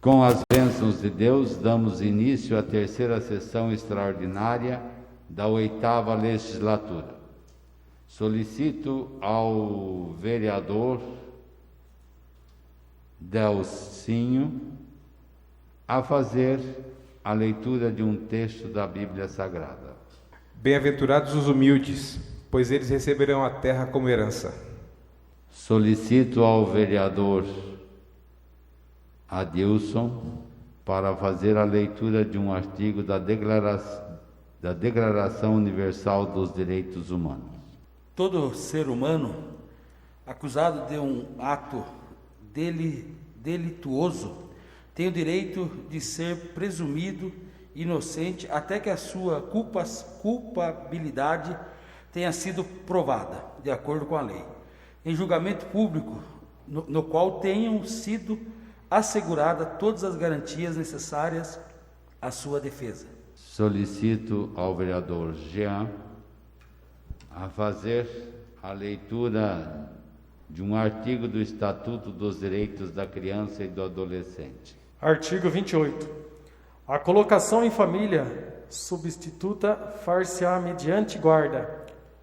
Com as bênçãos de Deus, damos início à terceira sessão extraordinária da 8ª legislatura. Solicito ao vereador Delcinho a fazer a leitura de um texto da Bíblia Sagrada. Bem-aventurados os humildes, pois eles receberão a terra como herança. Solicito ao vereador Adilson para fazer a leitura de um artigo da Declaração Universal dos Direitos Humanos. Todo ser humano acusado de um ato delituoso tem o direito de ser presumido inocente até que a sua culpabilidade tenha sido provada, de acordo com a lei, em julgamento público, no qual tenham sido asseguradas todas as garantias necessárias à sua defesa. Solicito ao vereador Jean a fazer a leitura de um artigo do Estatuto dos Direitos da Criança e do Adolescente. Artigo 28. A colocação em família substituta far-se-á mediante guarda,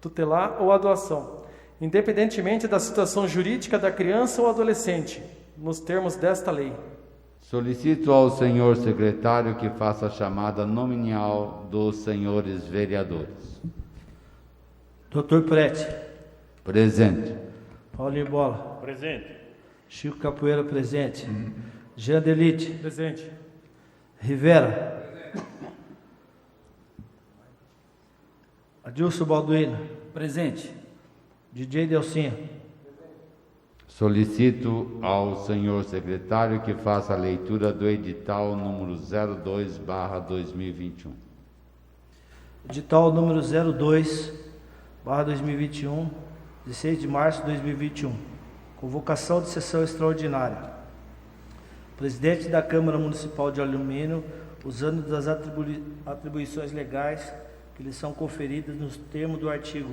tutelar ou adoção, independentemente da situação jurídica da criança ou adolescente, nos termos desta lei. Solicito ao senhor secretário que faça a chamada nominal dos senhores vereadores. Doutor Prete. Presente. Paulinho Bola. Presente. Chico Capoeira, presente. Jean Delite. Presente. Rivera. Adilson Balduino. Presente. DJ Delcinho. Solicito ao senhor secretário que faça a leitura do edital número 02/2021. Edital número 02/2021, 16 de março de 2021. Convocação de sessão extraordinária. Presidente da Câmara Municipal de Alumínio, usando das atribuições legais que lhe são conferidas nos termos do artigo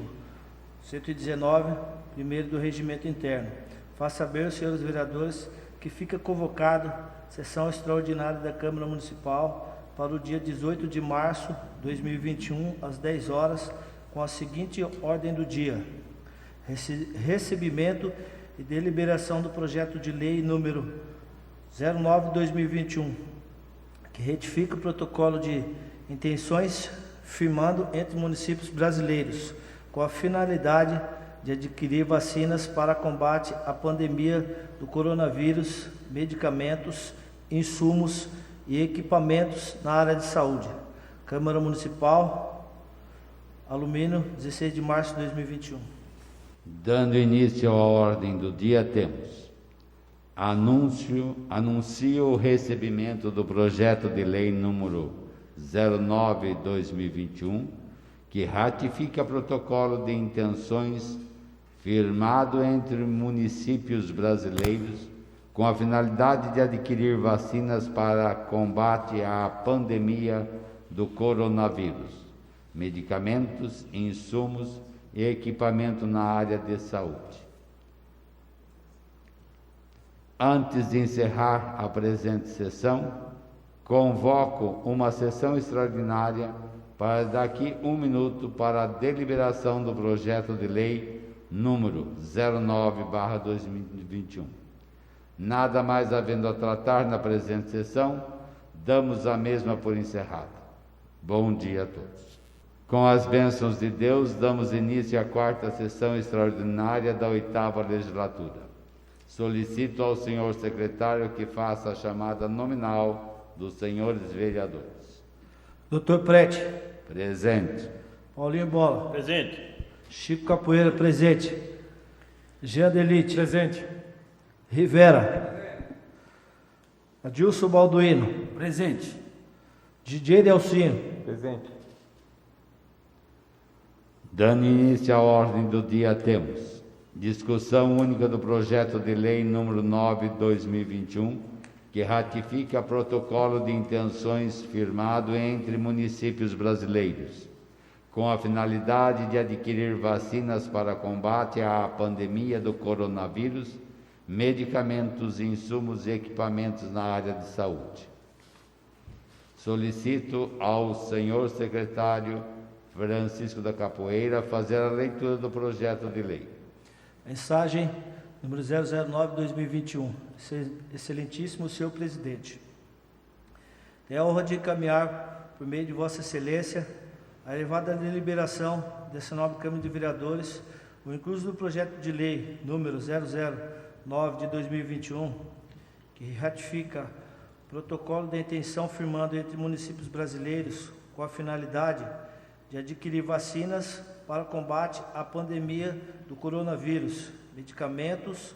119, primeiro do Regimento Interno. Faça saber aos senhores vereadores que fica convocado sessão extraordinária da Câmara Municipal para o dia 18 de março de 2021, às 10 horas, com a seguinte ordem do dia: recebimento e deliberação do projeto de lei número 09/2021, que retifica o protocolo de intenções firmado entre municípios brasileiros, com a finalidade de adquirir vacinas para combate à pandemia do coronavírus, medicamentos, insumos e equipamentos na área de saúde. Câmara Municipal, Alumínio, 16 de março de 2021. Dando início à ordem do dia, temos anuncio o recebimento do projeto de lei número 09/2021, que ratifica protocolo de intenções firmado entre municípios brasileiros com a finalidade de adquirir vacinas para combate à pandemia do coronavírus, medicamentos, insumos e equipamento na área de saúde. Antes de encerrar a presente sessão, convoco uma sessão extraordinária para daqui 1 minuto para a deliberação do projeto de lei número 09/2021. Nada mais havendo a tratar na presente sessão, damos a mesma por encerrada. Bom dia a todos. Com as bênçãos de Deus, damos início à 4ª sessão extraordinária da 8ª legislatura. Solicito ao senhor secretário que faça a chamada nominal dos senhores vereadores. Doutor Prete. Presente. Paulinho Bola. Presente. Chico Capoeira, presente. Jean Delite. Presente. Rivera. Adilson Balduino. Presente. DJ Delcinho. Presente. Dando início à ordem do dia, temos discussão única do projeto de lei número 9/2021, que ratifica protocolo de intenções firmado entre municípios brasileiros, com a finalidade de adquirir vacinas para combate à pandemia do coronavírus, medicamentos, insumos e equipamentos na área de saúde. Solicito ao senhor secretário Francisco da Capoeira fazer a leitura do projeto de lei. Mensagem número 009/2021. Excelentíssimo senhor presidente, tenho a honra de encaminhar, por meio de Vossa Excelência, a elevada deliberação dessa nobre Câmara de Vereadores, o incluso do projeto de lei número 009/2021, que ratifica o protocolo de intenção firmado entre municípios brasileiros com a finalidade de adquirir vacinas para o combate à pandemia do coronavírus, medicamentos,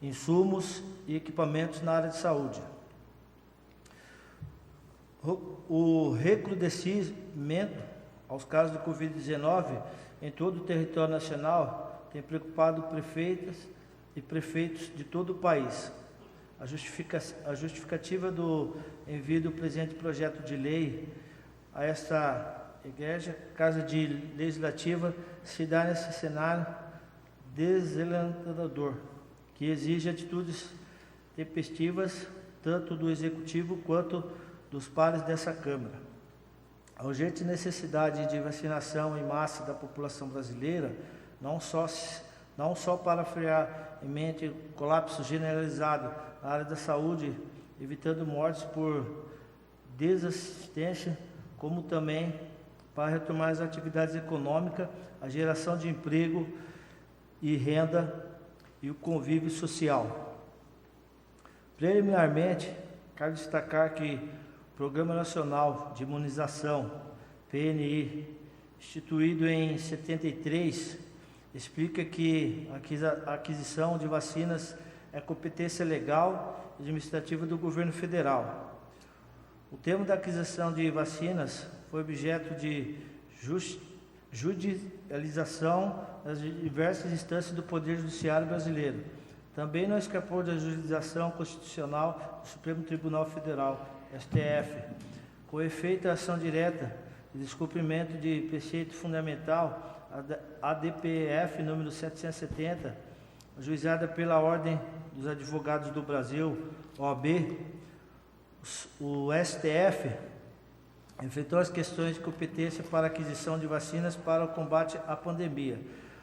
insumos e equipamentos na área de saúde. O recrudescimento aos casos de Covid-19 em todo o território nacional tem preocupado prefeitas e prefeitos de todo o país. A justificativa do envio do presente projeto de lei a esta Igreja, Casa de Legislativa, se dá nesse cenário desalentador, que exige atitudes tempestivas, tanto do Executivo quanto dos pares dessa Câmara. A urgente necessidade de vacinação em massa da população brasileira, não só para frear em mente o colapso generalizado na área da saúde, evitando mortes por desassistência, como também para retomar as atividades econômicas, a geração de emprego e renda e o convívio social. Preliminarmente, quero destacar que o Programa Nacional de Imunização, PNI, instituído em 73, explica que a aquisição de vacinas é competência legal e administrativa do governo federal. O tema da aquisição de vacinas foi objeto de judicialização nas diversas instâncias do Poder Judiciário brasileiro. Também não escapou da jurisdição constitucional do Supremo Tribunal Federal, STF, com efeito a ação direta de descumprimento de preceito fundamental, ADPF número 770, ajuizada pela Ordem dos Advogados do Brasil, OAB. O STF enfrentou as questões de competência para aquisição de vacinas para o combate à pandemia.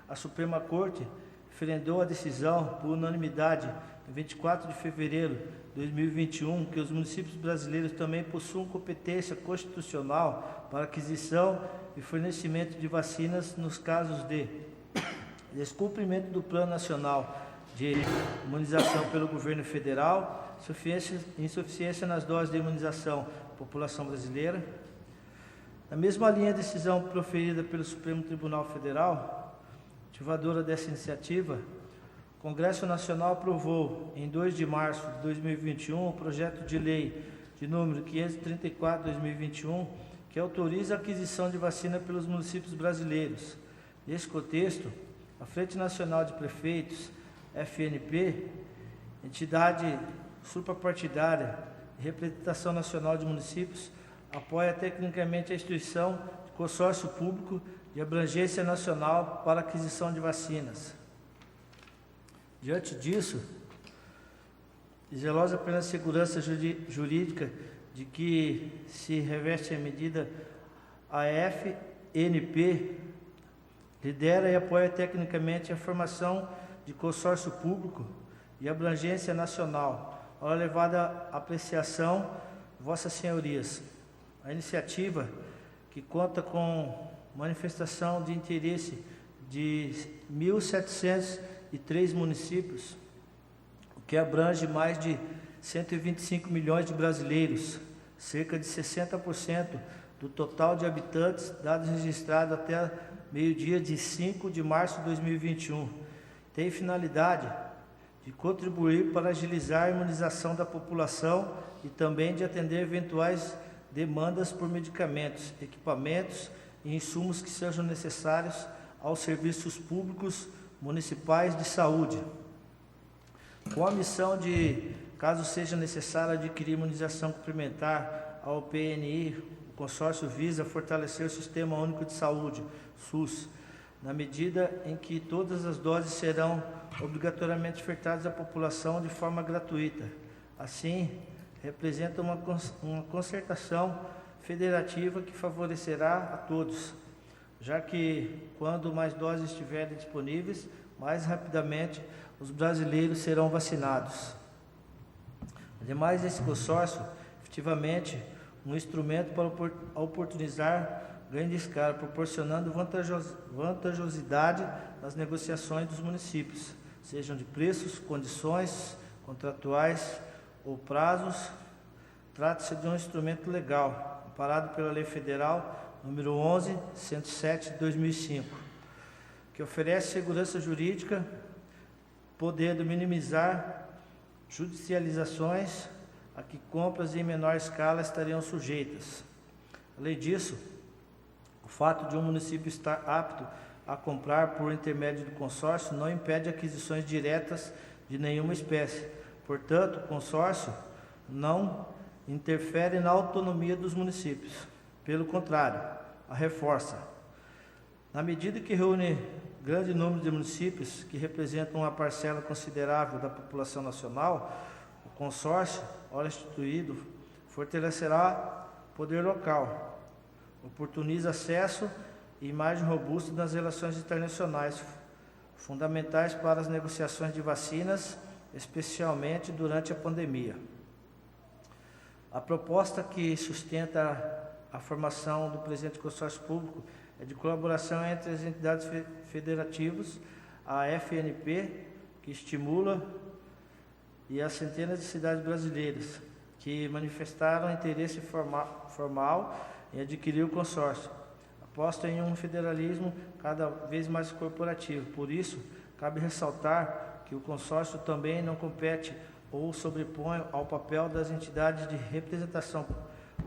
A Suprema Corte referendou a decisão por unanimidade em 24 de fevereiro de 2021 que os municípios brasileiros também possuem competência constitucional para aquisição e fornecimento de vacinas nos casos de descumprimento do Plano Nacional de Imunização pelo Governo Federal, insuficiência nas doses de imunização da população brasileira. Na mesma linha, a decisão proferida pelo Supremo Tribunal Federal, ativadora dessa iniciativa, o Congresso Nacional aprovou, em 2 de março de 2021, o projeto de lei de número 534/2021, que autoriza a aquisição de vacina pelos municípios brasileiros. Nesse contexto, a Frente Nacional de Prefeitos, FNP, entidade suprapartidária e representação nacional de municípios, apoia tecnicamente a instituição de consórcio público de abrangência nacional para aquisição de vacinas. Diante disso, e zelosa pela segurança jurídica de que se reveste a medida, a FNP lidera e apoia tecnicamente a formação de consórcio público e abrangência nacional, ao elevada apreciação, Vossas Senhorias. A iniciativa, que conta com manifestação de interesse de 1.703 municípios, o que abrange mais de 125 milhões de brasileiros, cerca de 60% do total de habitantes, dados registrados até meio-dia de 5 de março de 2021, tem finalidade de contribuir para agilizar a imunização da população e também de atender eventuais demandas por medicamentos, equipamentos e insumos que sejam necessários aos serviços públicos municipais de saúde, com a missão de, caso seja necessário adquirir imunização complementar ao PNI, o consórcio visa fortalecer o Sistema Único de Saúde, SUS, na medida em que todas as doses serão obrigatoriamente ofertados à população de forma gratuita. Assim, representa uma concertação federativa que favorecerá a todos, já que quando mais doses estiverem disponíveis, mais rapidamente os brasileiros serão vacinados. Ademais, esse consórcio, efetivamente, um instrumento para oportunizar ganho de escala, proporcionando vantajosidade nas negociações dos municípios, sejam de preços, condições contratuais ou prazos. Trata-se de um instrumento legal, amparado pela Lei Federal número 11.107 de 2005, que oferece segurança jurídica, podendo minimizar judicializações a que compras em menor escala estariam sujeitas. Além disso, o fato de um município estar apto a comprar por intermédio do consórcio não impede aquisições diretas de nenhuma espécie. Portanto, o consórcio não interfere na autonomia dos municípios. Pelo contrário, a reforça. Na medida que reúne grande número de municípios, que representam uma parcela considerável da população nacional, o consórcio, ora instituído, fortalecerá o poder local, oportuniza acesso e imagem robusta nas relações internacionais, fundamentais para as negociações de vacinas, especialmente durante a pandemia. A proposta que sustenta a formação do presente consórcio público é de colaboração entre as entidades federativas, a FNP, que estimula, e as centenas de cidades brasileiras que manifestaram interesse formal em adquirir o consórcio. Aposta em um federalismo cada vez mais corporativo. Por isso, cabe ressaltar que o consórcio também não compete ou sobrepõe ao papel das entidades de representação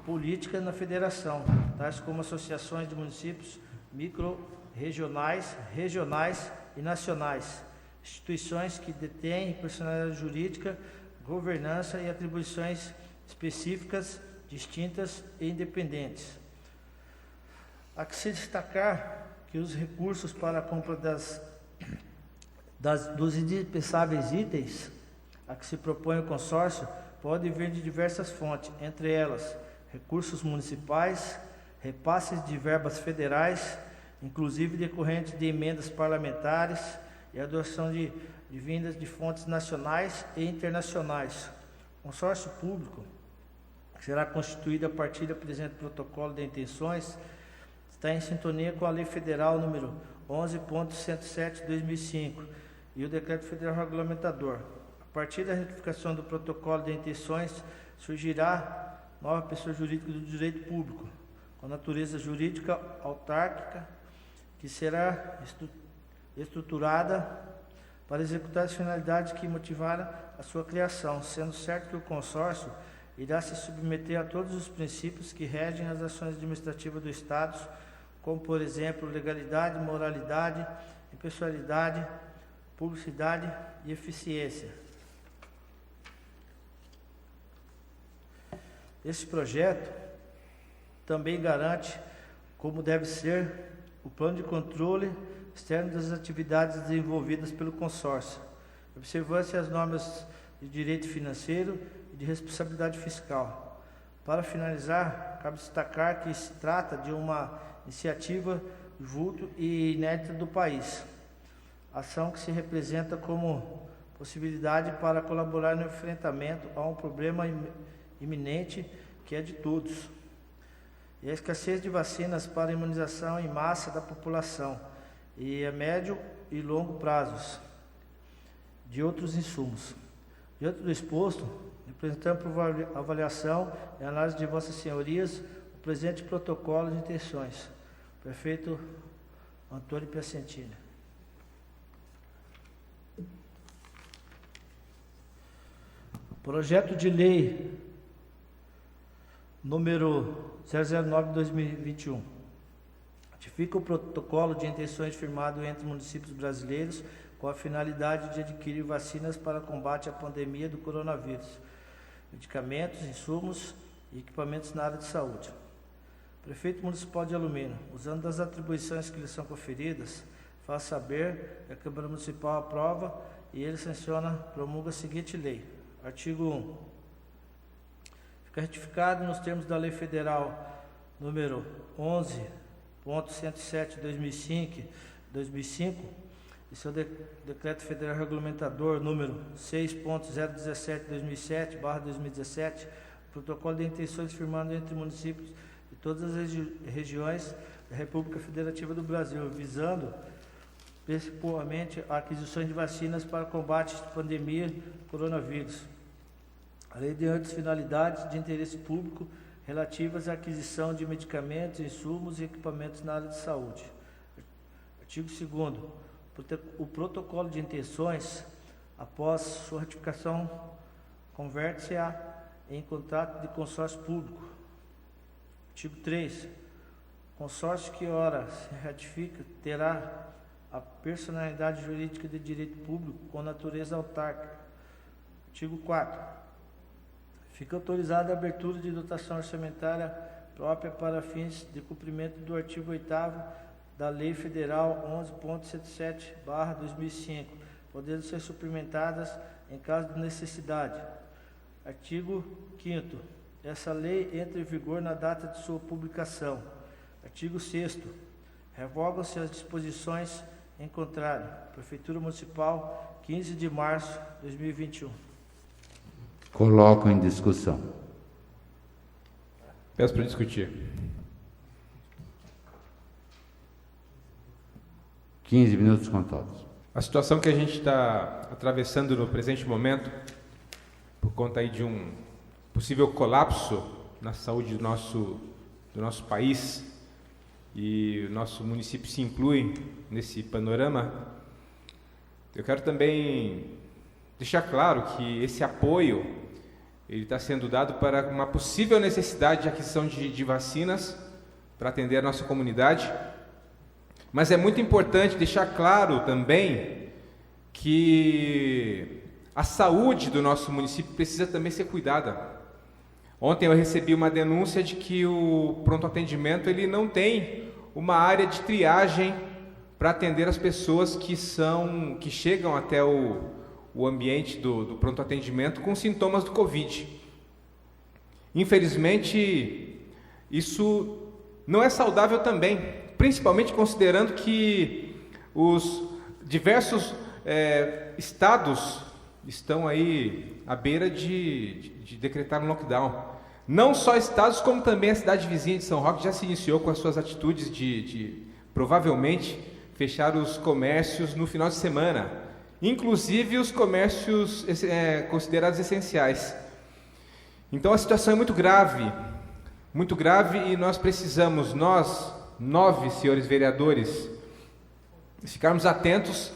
política na federação, tais como associações de municípios, micro-regionais, regionais e nacionais, instituições que detêm personalidade jurídica, governança e atribuições específicas, distintas e independentes. Há que se destacar que os recursos para a compra dos indispensáveis itens a que se propõe o consórcio podem vir de diversas fontes, entre elas recursos municipais, repasses de verbas federais, inclusive decorrentes de emendas parlamentares e adoção de vindas de fontes nacionais e internacionais. O consórcio público, que será constituído a partir do presente protocolo de intenções, está em sintonia com a Lei Federal número 11.107 de 2005 e o Decreto Federal Regulamentador. A partir da retificação do protocolo de intenções, surgirá nova pessoa jurídica do direito público, com natureza jurídica autárquica, que será estruturada para executar as finalidades que motivaram a sua criação, sendo certo que o consórcio irá se submeter a todos os princípios que regem as ações administrativas do Estado, como, por exemplo, legalidade, moralidade, impessoalidade, publicidade e eficiência. Esse projeto também garante como deve ser o plano de controle externo das atividades desenvolvidas pelo consórcio, observância às normas de direito financeiro e de responsabilidade fiscal. Para finalizar, cabe destacar que se trata de uma iniciativa vulto e inédita do país, ação que se representa como possibilidade para colaborar no enfrentamento a um problema iminente que é de todos, e a escassez de vacinas para imunização em massa da população e a médio e longo prazos de outros insumos. Diante do exposto, representando por avaliação e análise de vossas senhorias o presente protocolo de intenções. Prefeito Antônio Piacentini. Projeto de Lei número 009/2021. Ratifica o protocolo de intenções firmado entre municípios brasileiros com a finalidade de adquirir vacinas para combate à pandemia do coronavírus, medicamentos, insumos e equipamentos na área de saúde. Prefeito Municipal de Alumínio, usando das atribuições que lhe são conferidas, faz saber que a Câmara Municipal aprova e ele sanciona, promulga a seguinte lei. Artigo 1. Fica retificado nos termos da Lei Federal número 11.107/2005 e seu Decreto Federal Regulamentador número 6.017/2007/2017, protocolo de intenções firmado entre municípios de todas as regiões da República Federativa do Brasil, visando principalmente a aquisição de vacinas para combate à pandemia do coronavírus. A lei de outras finalidades de interesse público relativas à aquisição de medicamentos, insumos e equipamentos na área de saúde. Artigo 2º. O protocolo de intenções, após sua ratificação, converte-se em contrato de consórcio público. Artigo 3. Consórcio que, ora se ratifica, terá a personalidade jurídica de direito público com natureza autárquica. Artigo 4. Fica autorizada a abertura de dotação orçamentária própria para fins de cumprimento do artigo 8º da Lei Federal 11.107/2005, podendo ser suplementadas em caso de necessidade. Artigo 5º. Essa lei entra em vigor na data de sua publicação. Artigo 6º. Revogam-se as disposições em contrário. Prefeitura Municipal, 15 de março de 2021. Coloco em discussão. Peço para discutir. 15 minutos contados. A situação que a gente está atravessando no presente momento, por conta aí de um possível colapso na saúde do nosso país, e o nosso município se inclui nesse panorama, eu quero também deixar claro que esse apoio ele está sendo dado para uma possível necessidade de aquisição de vacinas para atender a nossa comunidade, mas é muito importante deixar claro também que a saúde do nosso município precisa também ser cuidada. Ontem eu recebi uma denúncia de que o pronto atendimento ele não tem uma área de triagem para atender as pessoas que chegam até o ambiente do pronto atendimento com sintomas do Covid. Infelizmente, isso não é saudável também, principalmente considerando que os diversos estados estão aí à beira de decretar um lockdown. Não só estados, como também a cidade vizinha de São Roque já se iniciou com as suas atitudes de provavelmente fechar os comércios no final de semana, inclusive os comércios considerados essenciais. Então a situação é muito grave e nós precisamos, nós, 9 senhores vereadores, ficarmos atentos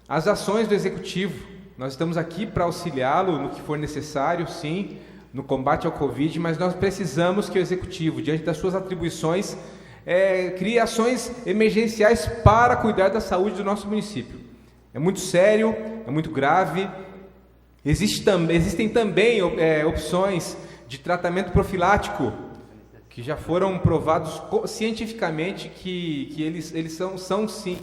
às ações do Executivo. Nós estamos aqui para auxiliá-lo no que for necessário, sim, no combate ao Covid, mas nós precisamos que o Executivo, diante das suas atribuições, crie ações emergenciais para cuidar da saúde do nosso município. É muito sério, é muito grave. Existem também opções de tratamento profilático que já foram provados cientificamente que eles são sim,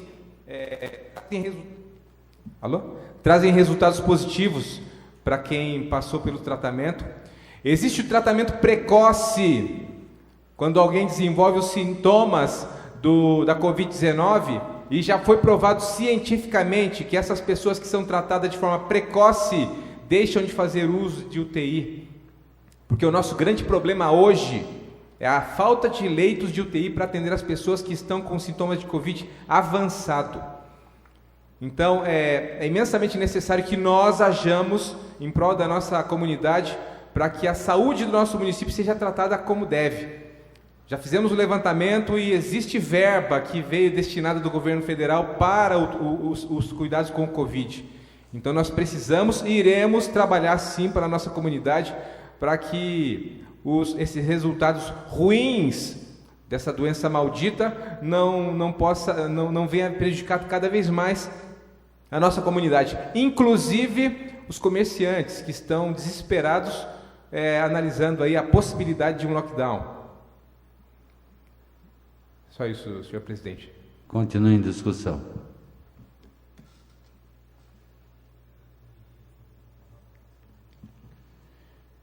trazem resultados positivos para quem passou pelo tratamento. Existe o tratamento precoce, quando alguém desenvolve os sintomas da Covid-19 e já foi provado cientificamente que essas pessoas que são tratadas de forma precoce deixam de fazer uso de UTI, porque o nosso grande problema hoje é a falta de leitos de UTI para atender as pessoas que estão com sintomas de Covid avançado. Então, é imensamente necessário que nós hajamos em prol da nossa comunidade para que a saúde do nosso município seja tratada como deve. Já fizemos o levantamento e existe verba que veio destinada do governo federal para os cuidados com o Covid. Então, nós precisamos e iremos trabalhar sim para a nossa comunidade para que esses resultados ruins dessa doença maldita não venha prejudicar cada vez mais a nossa comunidade, inclusive os comerciantes que estão desesperados analisando aí a possibilidade de um lockdown. Só isso, senhor presidente. Continue em discussão.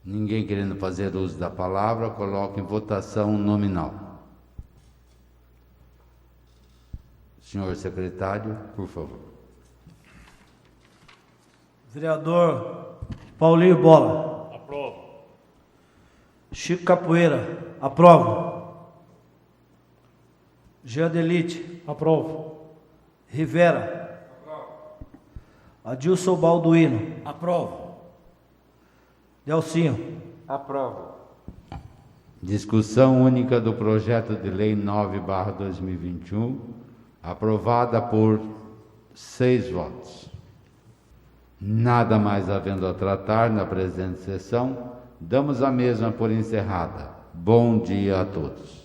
Ninguém querendo fazer uso da palavra, coloco em votação nominal. Senhor secretário, por favor. Vereador Paulinho Bola. Aprovo. Chico Capoeira. Aprovo. Jean Delite. Aprovo. Rivera. Aprovo. Adilson Balduino. Aprovo. Delcinho. Aprovo. Discussão única do projeto de lei 9/2021, aprovada por 6 votos. Nada mais havendo a tratar na presente sessão, damos a mesma por encerrada. Bom dia a todos.